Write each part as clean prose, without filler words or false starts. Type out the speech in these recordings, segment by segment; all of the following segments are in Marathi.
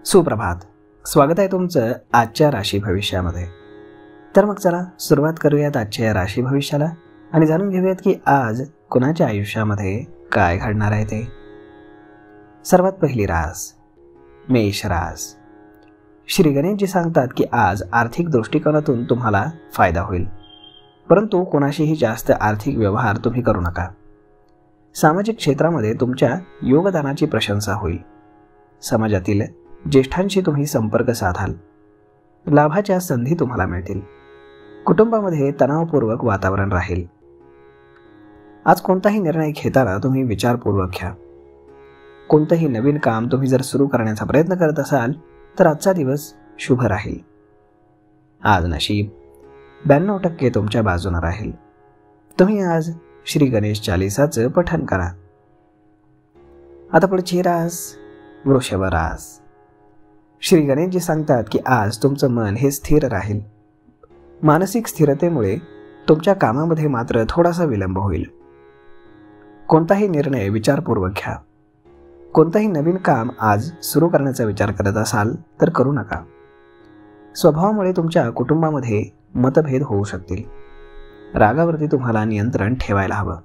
सुप्रभात. स्वागत आहे तुमचं आजच्या राशी भविष्यामध्ये. तर मग चला सुरुवात करूयात आजच्या या राशी भविष्याला आणि जाणून घेऊयात की आज कुणाच्या आयुष्यामध्ये काय घडणार आहे ते. सर्वात पहिली रास मेष रास. श्री गणेशजी सांगतात की आज आर्थिक दृष्टिकोनातून तुम्हाला फायदा होईल, परंतु कोणाशीही जास्त आर्थिक व्यवहार तुम्ही करू नका. सामाजिक क्षेत्रामध्ये तुमच्या योगदानाची प्रशंसा होईल. समाजातील ज्येष्ठांशी तुम्ही संपर्क साधाल. लाभाच्या संधी तुम्हाला मिळतील. कुटुंबामध्ये तणावपूर्वक वातावरण राहील. आज कोणताही निर्णय घेताना तुम्ही विचारपूर्वक घ्या. कोणतंही नवीन काम तुम्ही जर सुरू करण्याचा प्रयत्न करत असाल तर आजचा दिवस शुभ राहील. आज नशीब 92% तुमच्या बाजूने राहील. तुम्ही आज श्री गणेश चालीसाचं पठण करा. आता पुढची रास वृषभ रास. श्री गणेशजी सांगतात की आज तुमचं मन हे स्थिर राहील. मानसिक स्थिरतेमुळे तुमच्या कामामध्ये मात्र थोडासा विलंब होईल. कोणताही निर्णय विचारपूर्वक घ्या. कोणताही नवीन काम आज सुरू करण्याचा विचार करत असाल तर करू नका. स्वभावामुळे तुमच्या कुटुंबामध्ये मतभेद होऊ शकतील. रागावरती तुम्हाला नियंत्रण ठेवायला हवं.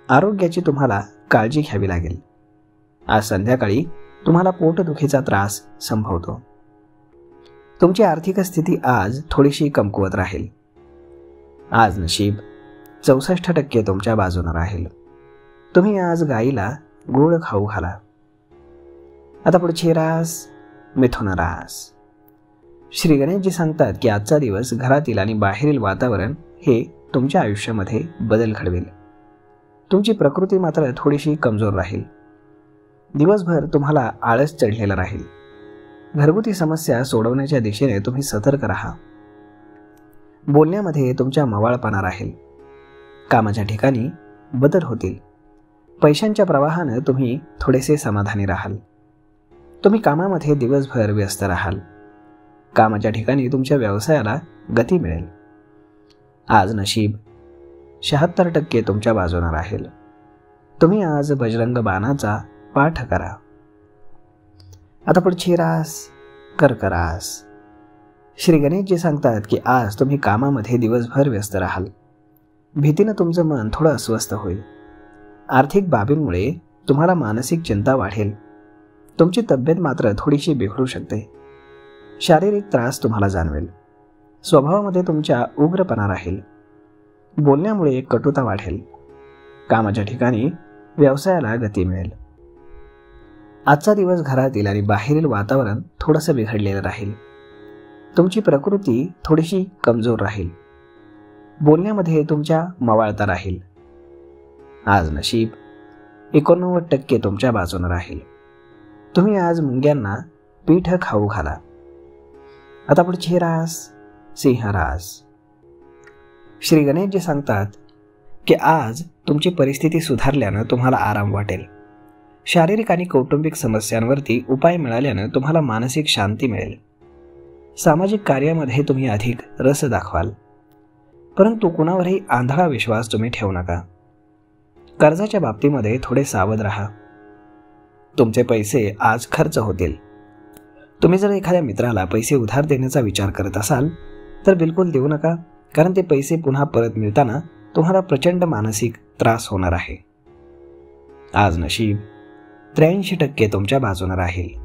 आरोग्याची तुम्हाला काळजी घ्यावी लागेल. आज संध्याकाळी तुम्हाला पोटदुखीचा त्रास संभवतो. तुमची आर्थिक स्थिती आज थोडीशी कमकुवत राहील. आज नशीब 64% तुमच्या बाजूने राहील. तुम्ही आज गाईला गोड खाऊ घाला. आता पुढची रास मिथुन रास. श्री गणेशजी सांगतात की आजचा दिवस घरातील आणि बाहेरील वातावरण हे तुमच्या आयुष्यामध्ये बदल घडवेल. तुमची प्रकृती मात्र थोडीशी कमजोर राहील. दिवसभर तुम्हाला आळस चढलेला राहील. घरगुती समस्या सोडवण्याच्या दिशेने तुम्ही सतर्क राहा. बोलण्यामध्ये तुमच्या मवाळपणा राहील. कामाच्या ठिकाणी बदल होतील. पैशांच्या प्रवाहाने तुम्ही थोडेसे समाधानी राहाल. तुम्ही कामामध्ये दिवसभर व्यस्त राहाल. कामाच्या ठिकाणी तुमच्या व्यवसायाला गती मिळेल. आज नशीब 76% तुमच्या बाजूने राहील. तुम्ही आज बजरंग बाणाचा पाठ करा. आता पुढची रास कर्क रास. श्री गणेशजी सांगतात की आज तुम्ही कामामध्ये दिवसभर व्यस्त राहाल. भीतीनं तुमचं मन थोडं अस्वस्थ होईल. आर्थिक बाबींमुळे तुम्हाला मानसिक चिंता वाढेल. तुमची तब्येत मात्र थोडीशी बिघडू शकते. शारीरिक त्रास तुम्हाला जाणवेल. स्वभावामध्ये तुमच्या उग्रपणा राहील. बोलण्यामुळे कटुता वाढेल. कामाच्या ठिकाणी व्यवसायाला गती मिळेल. आजचा दिवस घरातील आणि बाहेरील वातावरण थोडंसं बिघडलेलं राहील. तुमची प्रकृती थोडीशी कमजोर राहील. बोलण्यामध्ये तुमच्या मवाळता राहील. आज नशीब 89% तुमच्या बाजूने राहील. तुम्ही आज मुंग्यांना पीठ खाऊ घाला. आता पुढची रास सिंह रास. श्री गणेशजी सांगतात की आज तुमची परिस्थिती सुधारल्यानं तुम्हाला आराम वाटेल. शारीरिक आणि कौटुंबिक समस्यांवरती उपाय मिळाल्यानं तुम्हाला मानसिक शांती मिळेल. सामाजिक कार्यामध्ये तुम्ही अधिक रस दाखवाल, परंतु कुणावरही आंधळा विश्वास तुम्ही ठेवू नका. कर्जाच्या बाबतीमध्ये थोडे सावध राहा. तुमचे पैसे आज खर्च होतील. तुम्ही जर एखाद्या मित्राला पैसे उधार देण्याचा विचार करत असाल तर बिलकुल देऊ नका, कारण ते पैसे पुन्हा परत मिळताना तुम्हाला प्रचंड मानसिक त्रास होणार आहे. आज नशीब 83% तुमच्या बाजूने राहील.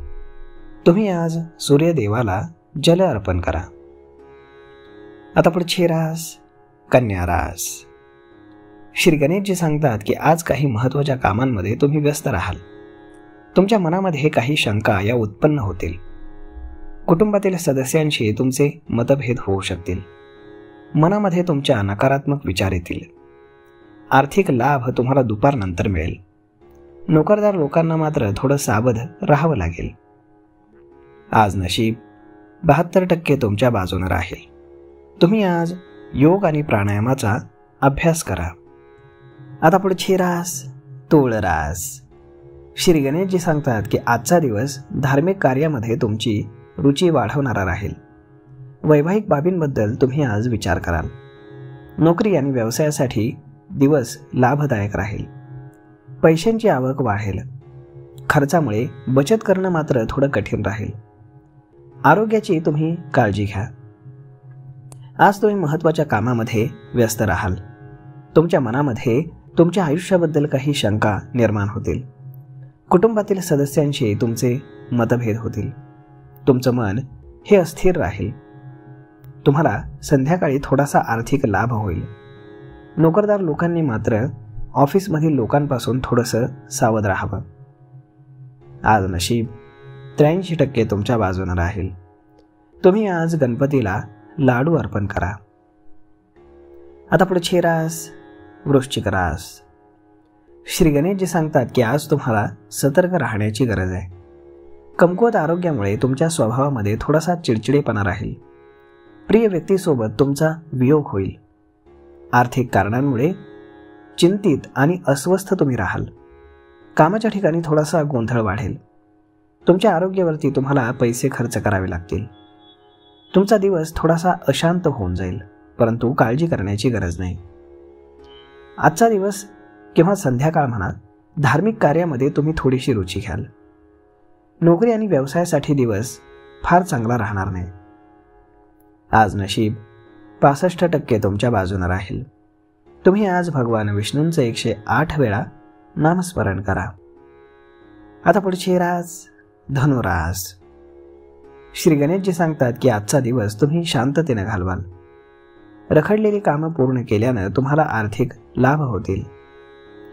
तुम्ही आज सूर्यदेवाला जल अर्पण करा. आता पुढची रास कन्या रास. श्री गणेशजी सांगतात की आज काही महत्त्वाच्या कामांमध्ये तुम्ही व्यस्त राहाल. तुमच्या मनामध्ये काही शंका या उत्पन्न होतील. कुटुंबातील सदस्यांशी तुमचे मतभेद होऊ शकतील. मनामध्ये तुमच्या नकारात्मक विचार येतील. आर्थिक लाभ तुम्हाला दुपारनंतर मिळेल. नोकरदार लोकांना मात्र थोडं सावध राहावं लागेल. आज नशीब 72% तुमच्या बाजूने राहील. तुम्ही आज योग आणि प्राणायामाचा अभ्यास करा. आता पुढची रास तुळ रास. श्री गणेशजी सांगतात की आजचा दिवस धार्मिक कार्यामध्ये तुमची रुची वाढवणारा राहील. वैवाहिक बाबींबद्दल तुम्ही आज विचार कराल. नोकरी आणि व्यवसायासाठी दिवस लाभदायक राहील. पैशांची आवक वाढेल. खर्चामुळे बचत करणं मात्र थोडं कठीण राहील. आरोग्याची तुम्ही काळजी घ्या. आज तुम्ही महत्त्वाच्या कामामध्ये व्यस्त राहाल. तुमच्या मनामध्ये तुमच्या आयुष्याबद्दल काही शंका निर्माण होतील. कुटुंबातील सदस्यांशी तुमचे मतभेद होतील. तुमचं मन हे अस्थिर राहील. तुम्हाला संध्याकाळी थोडासा आर्थिक लाभ होईल. नोकरदार लोकांनी मात्र ऑफिसमधील लोकांपासून थोडंसं सावध राहावं. आज नशीब 83% तुमच्या बाजूने राहील. तुम्ही आज गणपतीला लाडू अर्पण करा. आता पुढची रास वृश्चिक रास. श्री गणेशजी सांगतात की आज तुम्हाला सतर्क राहण्याची गरज आहे. कमकुवत आरोग्यामुळे तुमच्या स्वभावामध्ये थोडासा चिडचिडेपणा राहील. प्रिय व्यक्तीसोबत तुमचा वियोग होईल. आर्थिक कारणांमुळे चिंतित आणि अस्वस्थ तुम्ही राहाल. कामाच्या ठिकाणी थोडासा गोंधळ वाढेल. तुमच्या आरोग्यावरती तुम्हाला पैसे खर्च करावे लागतील. तुमचा दिवस थोडासा अशांत होऊन जाईल, परंतु काळजी करण्याची गरज नाही. आजचा दिवस किंवा संध्याकाळ म्हणा, धार्मिक कार्यामध्ये तुम्ही थोडीशी रुची घ्याल. नोकरी आणि व्यवसायासाठी दिवस फार चांगला राहणार नाही. आज नशीब 65% तुमच्या बाजूने राहील. तुम्ही आज भगवान विष्णूंचं 108 वेळा नामस्मरण करा. आता पुढची रास धनुरास. श्री गणेशजी सांगतात की आजचा दिवस तुम्ही शांततेने घालवाल. रखडलेली कामं पूर्ण केल्यानं तुम्हाला आर्थिक लाभ होतील.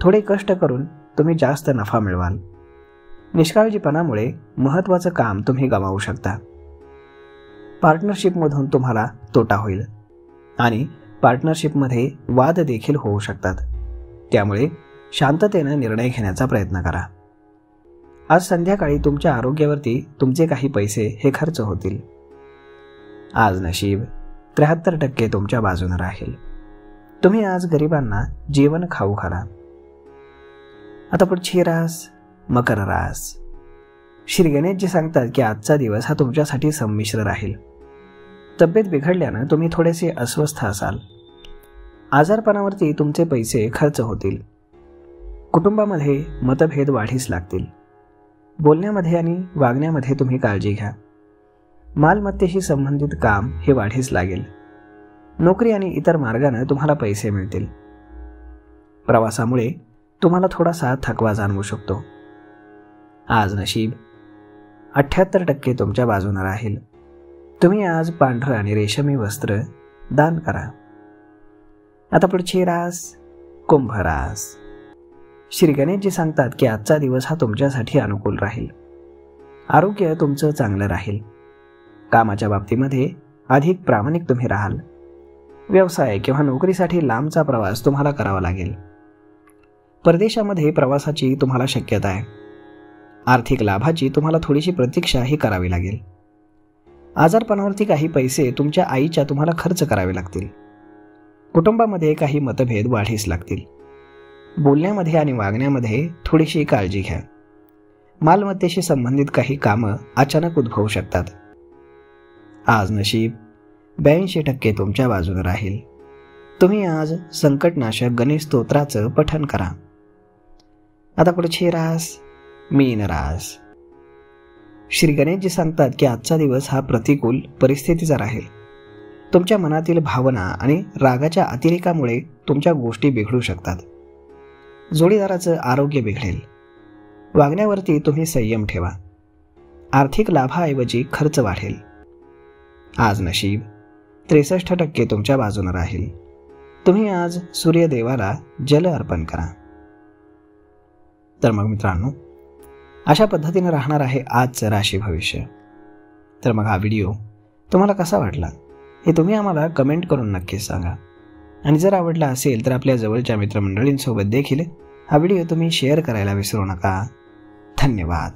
थोडे कष्ट करून तुम्ही जास्त नफा मिळवाल. निष्काळजीपणामुळे महत्त्वाचं काम तुम्ही गमावू शकता. पार्टनरशिपमधून तुम्हाला तोटा होईल आणि पार्टनरशिपमध्ये वाद देखील होऊ शकतात. त्यामुळे शांततेने निर्णय घेण्याचा प्रयत्न करा. आज संध्याकाळी तुमच्या आरोग्यावरती तुमचे काही पैसे हे खर्च होतील. आज नशीब 73% तुमच्या बाजूने राहील. तुम्ही आज गरिबांना जेवण खाऊ घाला. आता पुढची रास मकर रास. श्री गणेशजी सांगतात की आजचा दिवस हा तुमच्यासाठी संमिश्र राहील. तब्येत बिघडल्यानं तुम्ही थोडेसे अस्वस्थ असाल. आजारपणावरती तुमचे पैसे खर्च होतील. कुटुंबामध्ये मतभेद वाढीस लागतील. बोलण्यामध्ये आणि वागण्यामध्ये तुम्ही काळजी घ्या. मालमत्तेशी संबंधित काम हे वाढीस लागेल. नोकरी आणि इतर मार्गाने तुम्हाला पैसे मिळतील. प्रवासामुळे तुम्हाला थोडासा थकवा जाणवू शकतो. आज नशीब 78% तुमच्या बाजूने राहील. तुम्ही आज पांढरं आणि रेशमी वस्त्र दान करा. आता पुढची रास कुंभ रास. श्री गणेशजी सांगतात की आजचा दिवस हा तुमच्यासाठी अनुकूल राहील. आरोग्य तुमचं चांगलं राहील. कामाच्या बाबतीमध्ये अधिक प्रामाणिक तुम्ही राहाल. व्यवसाय किंवा नोकरीसाठी लांबचा प्रवास तुम्हाला करावा लागेल. परदेशामध्ये प्रवासाची तुम्हाला शक्यता आहे. आर्थिक लाभाची तुम्हाला थोडीशी प्रतीक्षाही करावी लागेल. आजारपणावरती काही पैसे तुमच्या आईच्या तुम्हाला खर्च करावे लागतील. कुटुंबामध्ये काही मतभेद वाढीस लागतील. बोलण्यामध्ये आणि वागण्यामध्ये थोडीशी काळजी घ्या. मालमत्तेशी संबंधित काही कामं अचानक उद्भवू शकतात. आज नशीब 82% तुमच्या बाजूने राहील. तुम्ही आज संकटनाशक गणेश स्तोत्राचं पठण करा. आता पुढची रास मीन रास. श्री गणेशजी सांगतात की आजचा दिवस हा प्रतिकूल परिस्थितीचा राहील. तुमच्या मनातील भावना आणि रागाच्या अतिरेकामुळे तुमच्या गोष्टी बिघडू शकतात. जोडीदाराचं आरोग्य बिघडेल. वागण्यावरती तुम्ही संयम ठेवा. आर्थिक लाभाऐवजी खर्च वाढेल. आज नशीब 63% तुमच्या बाजूने राहील. तुम्ही आज सूर्यदेवाला जल अर्पण करा. तर मग मित्रांनो, अशा पद्धतीने राहणार आहे आजचं राशी भविष्य. तर मग हा व्हिडिओ तुम्हाला कसा वाटला हे तुम्ही आम्हाला कमेंट करून नक्कीच सांगा. आणि जर आवडला असेल तर आपल्या जवळच्या मित्रमंडळींसोबत देखील हा व्हिडिओ तुम्ही शेअर करायला विसरू नका. धन्यवाद.